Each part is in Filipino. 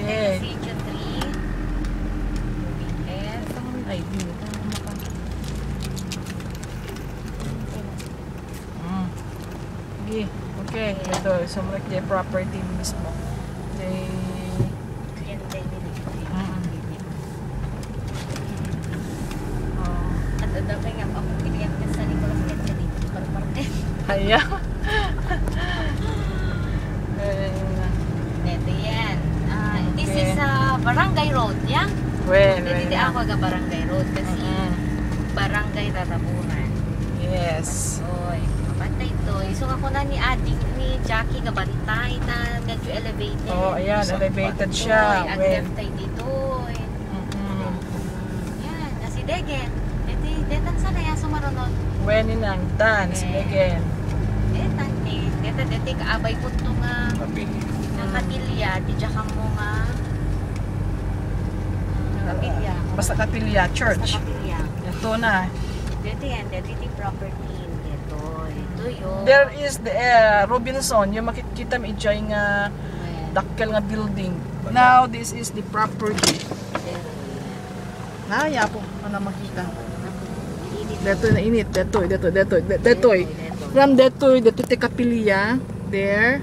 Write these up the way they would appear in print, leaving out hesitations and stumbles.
Okay. Sitio 3. Moving left. Ay, di. Sige. Okay. Ito. Sumulak niya property mismo. Okay. Yan din. At daw kaya ako pilihan ka sa Nicolas Kenya dito. Parparte. Kaya. Neto yan. This is Barangay Road, yeah? Hindi ako ga Barangay Road kasi Barangay Raraburan. Yes. Oy, mapantay ito. Isong ako na ni Jackie gabantay na medyo elevated. Oh, ayan, elevated siya. Oy, left tayo dito. Yan, nasi Degen. Detan sana ya sumaronod. When inang dance again. Detan ni. Deti kaabay po ito nga katilya. Di dyan mo nga kapilya. Basta kapilya, church. Basta kapilya. Ito na. Dito yan, dito property. Ito yun. There is the Robinson. Yung makikita mo ijay nga dakkel nga building. Now, this is the property. Naya po. Ano makita? Dito na init. Dito. From dito kapilya. There.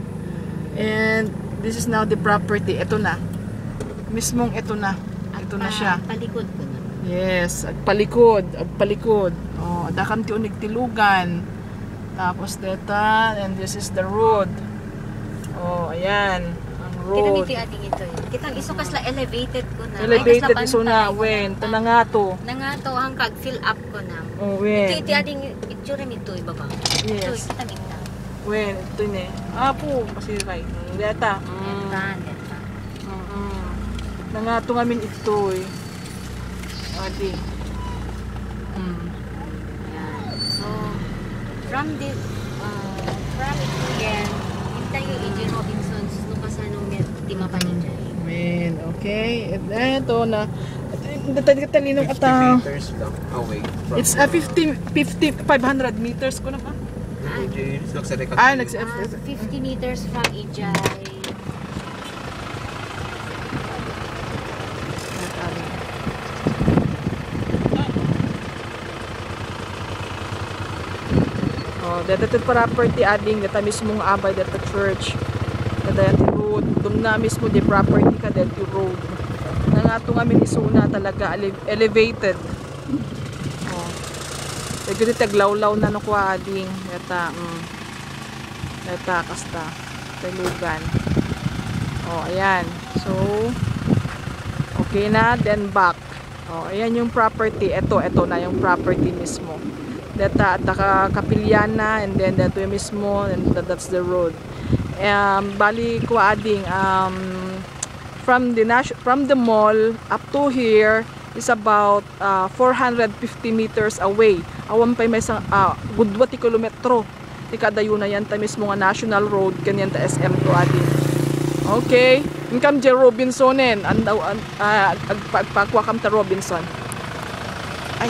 And this is now the property. Ito na. Mismong ito na. Ito na siya. Palikod ko na. Yes, agpalikod. Oh, dakam ti unig tilugan. Tapos deta, and this is the road. Oh, ayan, ang road. Kinamiti ating ito. Kitang isukas la elevated ko na. Elevated iso na, wen, tanangato. Nangato hangkag fill up ko na. Oh, wen. Iti ating itsura nito ibaba. Yes. Ito kita minta. Wen, ito ni. Apo, pasiray. Deta. Deta. Nangato ngamin ito eh. Adi. So, from this, from again, hintay yung E.J. Robinson's nung kasanong di mapanijay. Wen, okay. Ito na. Talinong ata. meters lang away from It's 500 meters ko na pa. nagsa 50 meters from Ijay. Oh, dito property adding dito mismong abay dito church. Dito road, dum na mismo di property ka dito road. Nangato nga min isuna talaga elevated. Oh. Dito taglawlaw na no ko ading dito. Dito kasta talugan. Oh, ayan. So okay na, then back. Oh, ayan yung property. Ito na yung property mismo. Data at Kapiliana, and then dito yung mismo, and that's the road. Bali ko ading from the mall up to here is about 450 meters away. Awan pa may isang gudwati kilometro. Di kadayo na yan ta mismo nga national road kanyan ta SM to ading. Okay, income J. Robinsonen, agpakwa kam ta Robinson. Ay,